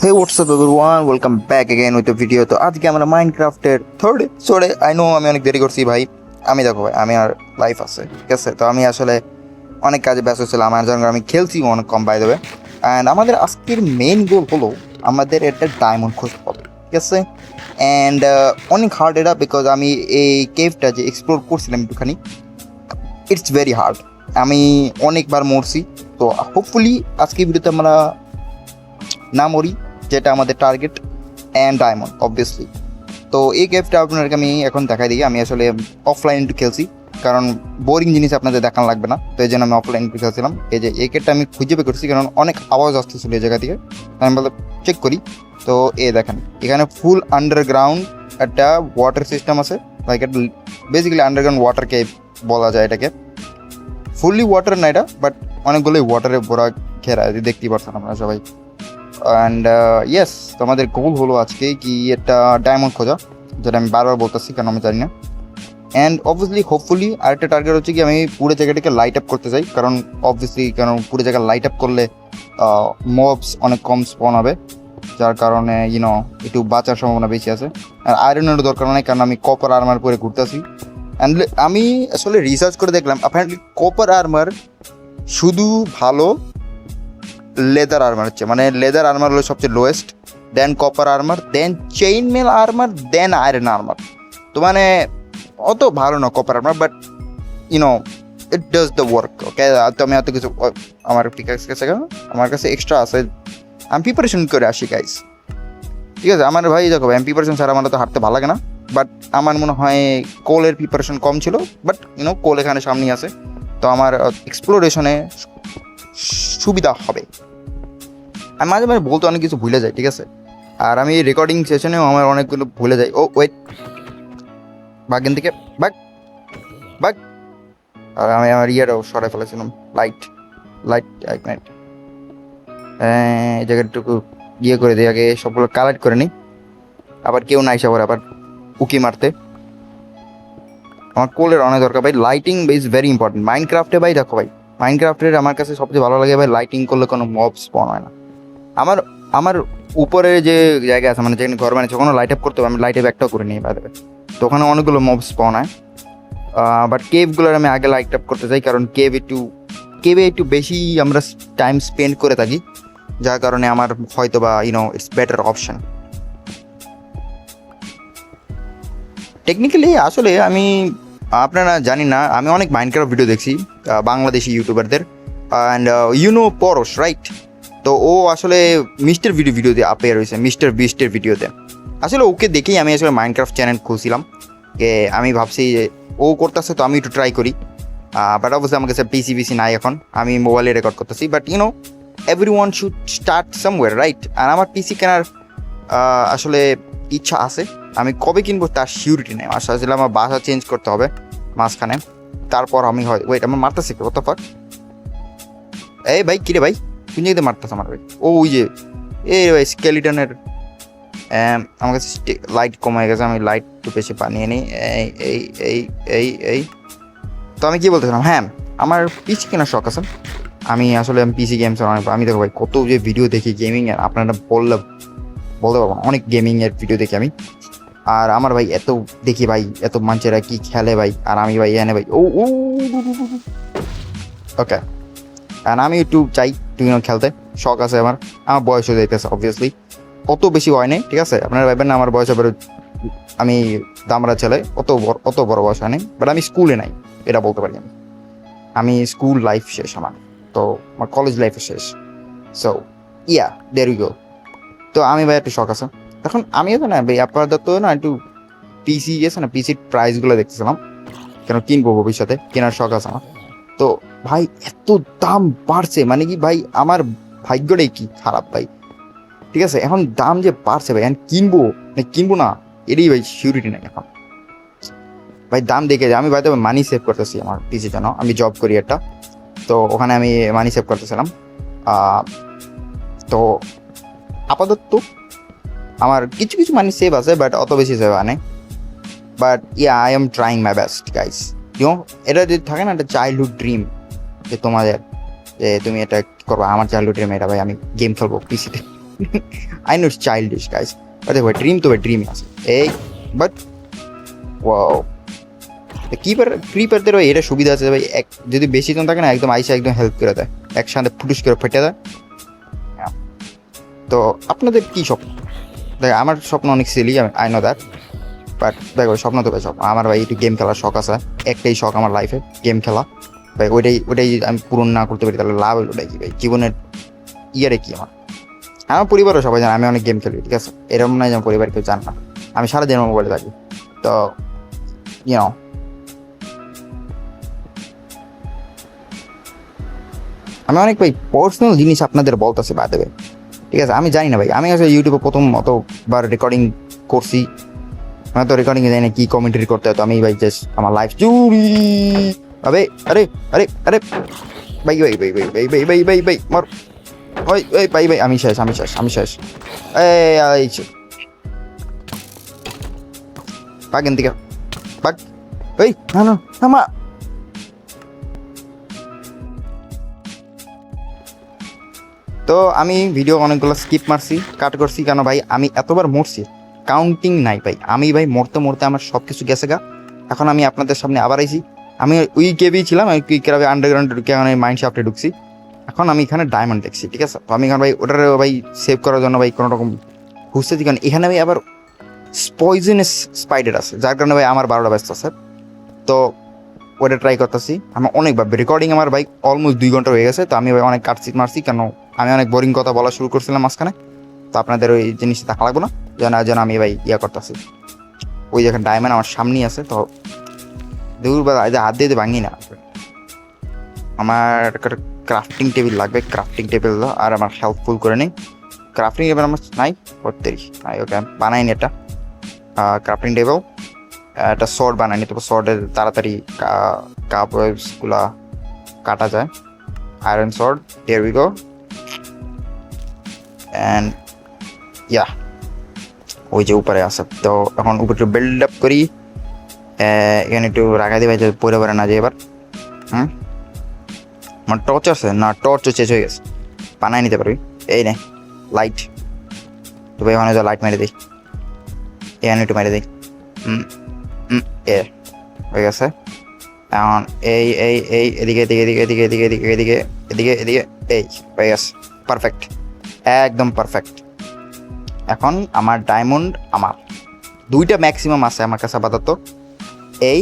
Hey, what's up everyone? Welcome back again with a video. তো আজকে আমরা মাইনক্রাফটের third এপিসোডে আই নো আমি অনেক দেরি করছি ভাই। আমি দেখো ভাই, আমি আর লাইফ আছে, ঠিক আছে? তো আমি আসলে অনেক কাজে ব্যস্ত ছিলাম, আমার জন্য আমি খেলছি অনেক কম বাই দেবে। অ্যান্ড আমাদের আজকের মেইন গোল হলো আমাদের একটা ডায়মন্ড খুঁজতে হবে, ঠিক আছে? অ্যান্ড অনেক হার্ড এটা, বিকজ আমি এই কেভটা যে এক্সপ্লোর করছিলাম একটুখানি, ইটস ভেরি হার্ড। আমি অনেকবার মরছি। তো হোপফুলি আজকে ভিডিওতে আমরা না মরি, যেটা আমাদের টার্গেট, অ্যান্ড ডায়মন্ড অবভিয়াসলি। তো এই গেমটা আপনাদেরকে আমি এখন দেখাই দিই। আমি আসলে অফলাইন একটু খেলছি, কারণ বোরিং জিনিস আপনাদের দেখানো লাগবে না, তো এই জন্য আমি অফলাইন একটু খেলছিলাম। এই যে এই গেটটা আমি খুঁজে বের করছি, কারণ অনেক আওয়াজ আসতেছিল এই জায়গা থেকে। আমি বলতে চেক করি, তো দেখেন এখানে ফুল আন্ডারগ্রাউন্ড একটা ওয়াটার সিস্টেম আছে, লাইক একটা বেসিক্যালি আন্ডারগ্রাউন্ড ওয়াটার কেভ বলা যায় এটাকে। ফুললি ওয়াটার না এটা, বাট অনেকগুলোই ওয়াটারে ভরা ঘেরা, দেখতেই পারছেন আপনারা সবাই। অ্যান্ড ইয়েস, তো আমাদের গোল হলো আজকে কি একটা ডায়মন্ড খোঁজা, যেটা আমি বারবার বলতেছি কারণ আমি জানি না। অ্যান্ড অবভিয়াসলি হোপফুলি আরেকটা টার্গেট হচ্ছে কি আমি পুরো জায়গাটাকে লাইট আপ করতে চাই, কারণ অবভিয়াসলি পুরো জায়গা লাইট আপ করলে মবস অনেক কম স্পন হবে, যার কারণে একটু বাঁচার সম্ভাবনা বেশি আছে। আর আয়রনেরও দরকার নেই, কারণ আমি কপার আর্মার পরে ঘুরতেছি। অ্যান্ড আমি আসলে রিসার্চ করে দেখলাম অ্যাপারেন্টলি কপার আর্মার শুধু ভালো লেদার আর্মার হচ্ছে, মানে লেদার আর্মার হলো সবচেয়ে lowest, then copper armour, then chain mail armour, then iron armour. তো মানে অত ভালো না copper armour, but it does the work. Okay, তো আমি এত কিছু আমার কাছে আমার কাছে এক্সট্রা আছে, আমি প্রিপারেশন করে আসি গাইস, ঠিক আছে? আমার ভাই দেখো, আমি প্রিপারেশন ছাড়া আমার তো হাঁটতে ভালো লাগে না, বাট আমার মনে হয় কোলের প্রিপারেশন কম ছিল, বাট কোল এখানে সামনেই আছে, তো আমার এক্সপ্লোরেশনে সুবিধা হবে। আমি মাঝে মাঝে বলতে অনেক কিছু ভুলে যাই, ঠিক আছে? আর আমি রেকর্ডিং সেশনেও আমার অনেকগুলো ভুলে যাই। ও ওয়েট, বাগেন থেকে বাগ বাগ। আর আমি আমার ইয়েটাও সরাই ফেলেছিলাম, লাইট লাইট এক মিনিট, এই জায়গাটুকু ইয়ে করে দিই, আগে সবগুলো কালেক্ট করে নিই, আবার কেউ না এসে আবার উকি মারতে। আমার কোলের অনেক দরকার ভাই, লাইটিং ইজ ভেরি ইম্পর্টেন্ট মাইনক্রাফটে ভাই। দেখো ভাই, মাইনক্রাফটের আমার কাছে সবচেয়ে ভালো লাগে ভাই, লাইটিং করলে কোনো মব স্পন হয় না। আমার আমার উপরে যে জায়গা আছে, মানে যেখানে ঘর বানিয়েছে, ওখানে লাইট আপ করতে হবে, আমি লাইট আপ একটাও করে নিই বাইরে। তো ওখানে অনেকগুলো মব স্পন হয়, বাট কেভগুলোর আমি আগে লাইট আপ করতে চাই, কারণ কেভে একটু বেশি আমরা টাইম স্পেন্ড করে থাকি, যার কারণে আমার হয়তো বা ইটস বেটার অপশন। টেকনিক্যালি আসলে আমি, আপনারা জানি না, আমি অনেক মাইনক্রাফট ভিডিও দেখছি বাংলাদেশি ইউটিউবারদের, অ্যান্ড পরশ, রাইট? তো ও আসলে মিস্টার ভিডিওতে আপেয়ার হয়েছে, মিস্টার বিস্টের ভিডিওতে। আসলে ওকে দেখেই আমি আসলে মাইনক্রাফট চ্যানেল খুলছিলাম, যে আমি ভাবছি যে ও করতেছে, তো আমি একটু ট্রাই করি। বাট অবশ্যই আমার কাছে পিসি নাই এখন, আমি মোবাইলে রেকর্ড করতেছি, but everyone should start somewhere, right? আর আমার পিসি কেনার আসলে ইচ্ছা আছে, আমি কবে কিনবো তার সিউরিটি নেই। আসলে আমার বাসা চেঞ্জ করতে হবে মাঝখানে, তারপর আমি হয় ওয়েট, আমার মারতেছি কত ফাক। এই ভাই, কিরে ভাই, কোন জায়গাতে মারতেছে আমার ভাই? ও ওই যে এই ভাই স্কেলিটনের। আমার কাছে লাইট কমে গেছে, আমি লাইট একটু বেশি বানিয়ে নিই। এই এই এই এই এই তো আমি কি বলতেছিলাম, হ্যাঁ, আমার পিসি কেনার শখ আছে। আমি আসলে পিসি গেমস অনেক, আমি দেখো ভাই কত যে ভিডিও দেখি গেমিং এর, আপনারা বলতে পারবো না, অনেক গেমিং এর ভিডিও দেখি আমি। আর আমার ভাই এত দেখি ভাই, এত মানুষেরা কি খেলে ভাই, আর আমি ভাই এনে ভাই ও ও ওকে। আর আমি একটু চাই খেলতে, শখ আছে আমার। আমার বয়স হয়ে যাইতেছে অবভিয়াসলি, অত বেশি হয় নাই, ঠিক আছে? আপনারা ভাববেন না আমার বয়স, আবার আমি দামরা ছেলে, অত বড় বয়স হয় নাই, বাট আমি স্কুলে নাই, এটা বলতে পারি। আমি স্কুল লাইফ শেষ আমার, তো আমার কলেজ লাইফে শেষ। So yeah, there we go. তো আমি ভাই একটু শখ আছে। এখন আমিও তো না ভাই, আপাতত না একটু পিসি আছে না, পিসির প্রাইসগুলো দেখতেছিলাম, কেন কিনবো ভবিষ্যতে, কেনার শখ আছে আমার। তো ভাই এত দাম বাড়ছে, মানে কি ভাই, আমার ভাগ্যটাই কি খারাপ ভাই, ঠিক আছে? এখন দাম যে বাড়ছে ভাই, এখন কিনবো না, এটাই ভাই সিউরিটি নেই এখন ভাই। দাম দেখে আমি ভাই, তবে মানি সেভ করতেছি আমার পিসির জন্য, আমি জব করি একটা, তো ওখানে আমি মানি সেভ করতেছিলাম। তো আপাতত আমার কিছু কিছু মানি সেভ আছে, বাট অত বেশি সেভ আনে। But yeah, I am trying my best guys. এটা যদি থাকে না একটা চাইল্ডহুড ড্রিম, যে তোমাদের, যে তুমি এটা করবো, আমার চাইল্ডহুড ড্রিম এটা ভাই, আমি গেম খেলবো পিসিতে। I know it's childish guys, আরে ভাই ড্রিম তো ভাই ড্রিম আছে এই, বাট ওয়াও ক্রিপারদের ভাই এটা সুবিধা আছে ভাই, এক যদি বেশি জন থাকে না একদম আইসা একদম হেল্প করে দেয়, একসাথে ফুটুস করে ফেটে দেয়। তো আপনাদের কী স্বপ্ন? দেখ আমার স্বপ্ন অনেক silly, I know that, but দেখো স্বপ্ন তো ভাই স্বপ্ন, আমার ভাই একটু গেম খেলার শখ আছে, একটাই শখ আমার লাইফে গেম খেলা ভাই, ওইটাই আমি পূরণ না করতে পারি তাহলে লাভ হলো ওটাই কি ভাই, জীবনের ইয়ারে কি আমার পরিবারও সবাই জানে আমি অনেক গেম খেলি, ঠিক আছে, এরকম নয় যে আমার পরিবার কেউ জান না, আমি সারাদিন মোবাইলে থাকি। তো ইউনো আমি অনেক ভাই পার্সোনাল জিনিস আপনাদের বলতেছি বাদ দেবে, ঠিক আছে, আমি জানি না ভাই, আমি আসলে ইউটিউবে প্রথম অতবার রেকর্ডিং করছি, আমি তো রেকর্ডিংয়ে জানি না কি কমেন্টারি করতে হয়, তো আমি ভাই জাস্ট আমার লাইফ চুরি আরে আরে আরে আরে ভাই ভাই ভাই ভাই ভাই ভাই ভাই ভাই ভাই মার ওই ওই ভাই ভাই আমি শেষ আমি শেষ এই পাক এন থেকে পাক, ওই না না না মা, তো আমি ভিডিও অনেকগুলো স্কিপ মারছি, কাট করছি, কেন ভাই আমি এতবার মরছি কাউন্টিং নাই ভাই, আমি ভাই মরতে মরতে আমার সব কিছু গেছে গা, এখন আমি আপনাদের সামনে আবার আইছি, আমি ওই কেবেই ছিলাম, আমি কুইক ক্রাবে আন্ডারগ্রাউন্ডে ঢুকে মানে মাইন্ড শাফটে ঢুকছি, এখন আমি এখানে ডায়মন্ড দেখছি, ঠিক আছে, তো আমি এখানে ভাই ওটার ভাই সেভ করার জন্য ভাই কোনো রকম খুঁজতেছি, কারণ এখানে ভাই আবার পয়জনাস স্পাইডার আছে, যার কারণে ভাই আমার 12টা ব্যস্ত আছে, তো ওটা ট্রাই করতেছি, আমার অনেকবার রেকর্ডিং আমার ভাই অলমোস্ট 2 ঘন্টা হয়ে গেছে, তো আমি ভাই অনেক কাটছিট মারছি, কেন আমি অনেক বোরিং কথা বলা শুরু করছিলাম মাঝখানে, তো আপনাদের ওই জিনিসটা দেখা লাগবো না, যেন আমি ভাই করতেছি, ওই যেখানে ডায়মন্ড আমার সামনেই আছে, তো দূর বা হাত দিয়ে ভাঙি না, আমার ক্রাফটিং টেবিল লাগবে, ক্রাফটিং টেবিল আর আমার হেল্পফুল করে নেই, ক্রাফটিং টেবিল আমার নাই করতে নাই, ওকে বানাইনি এটা ক্রাফটিং টেবিল, একটা শর্ট বানাইনি, তবে শর্টের তাড়াতাড়ি কাপগুলা কাটা যায়, iron sword, here we go, and yeah ওই যে উপরে আছে, তো এখন উপরে একটু বিল্ড আপ করি, এখানে একটু রাখা দিই ভাই পরে পরে না যায় এবার, আমার টর্চ আছে না, টর্চও শেষ হয়ে গেছে, বানাই নিতে পারবি, এই নে লাইট, তো ভাই ওখানে যা লাইট মেরে দিই, এখানে একটু মেরে দিই, হয়ে গেছে, এখন এই এই এই এদিকে এদিকে এদিকে এদিকে এদিকে এদিকে এদিকে এদিকে এদিকে এই হয়ে গেছে, পারফেক্ট, একদম পারফেক্ট। এখন আমার ডায়মন্ড আমার 2টা ম্যাক্সিমাম আছে আমার কাছে আপাতত, এই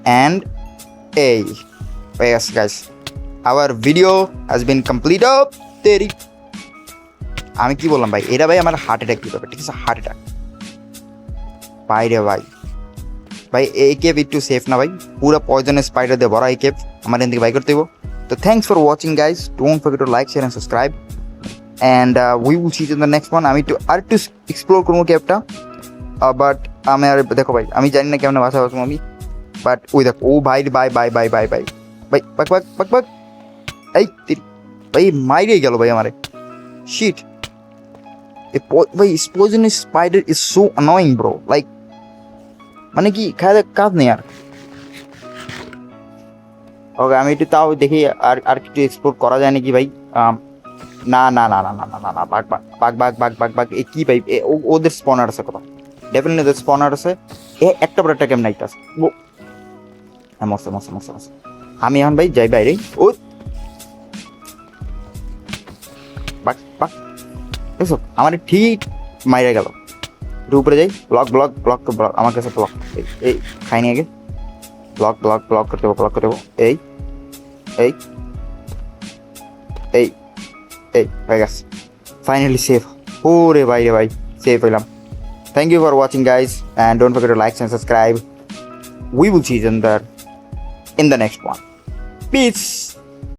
অ্যান্ড এই হয়ে গেছে guys, our video has been complete অফ তেরি, আমি কি বললাম ভাই, এটা ভাই আমার হার্ট অ্যাটাক দিতে হবে, ঠিক আছে, হার্ট অ্যাটাক ভাই রে ভাই, ভাই এই কেপ একটু সেফ না ভাই, পুরো পয়জনের স্পাইডার দিয়ে ভরা এই কেপ, আমার এখান থেকে বাই করতে দেবো, তো thanks for watching guys, don't forget to like share and subscribe, and we will see in the next one, আমি একটু এক্সপ্লোর করবো কেপটা, বাট আমি আর দেখো ভাই আমি জানি না কেমন ভাষা বলবো আমি, বাট ওই দেখো ও ভাই bye bye bye bye bye ভাই বাক বাক বাক বাক, এই ভাই মাইরে গেল ভাই আমারে, শিট ভাই poisonous spider is so annoying bro, like মানে কি খায় কাজ নেই আর, ওকে আমি একটু তাও দেখি আর কিছু এক্সপ্লোর করা যায় নাকি ভাই, না না না না না না না না বাঘ বাঘ বাঘ বাঘ বাঘ বাঘ বাঘ এ কি ভাই, ওদের স্পনার আছে কথা, ডেফিনেটলি ওদের স্পনার আছে, একটা পর একটা কেমন নাইট আছে, মস্ত মস্ত মস্ত মস্ত, আমি এখন ভাই যাই বাইরে, ও বাঘ বাঘ দেখছো আমার ঠিক মাইরে গেল, উপরে যাই, ব্লক ব্লক ব্লক ব্লক, আমার কাছে ব্লক, এই খাইনি আগে, ব্লক ব্লক ব্লক করতে হবে, ব্লক করতে হবে, এই এই এই এই হয়ে গেছে, ফাইনালি সেফ, ওরে ভাই রে ভাই সেফ হইলাম, thank you for watching guys, and don't forget to like and subscribe, we will see in the next one, piece.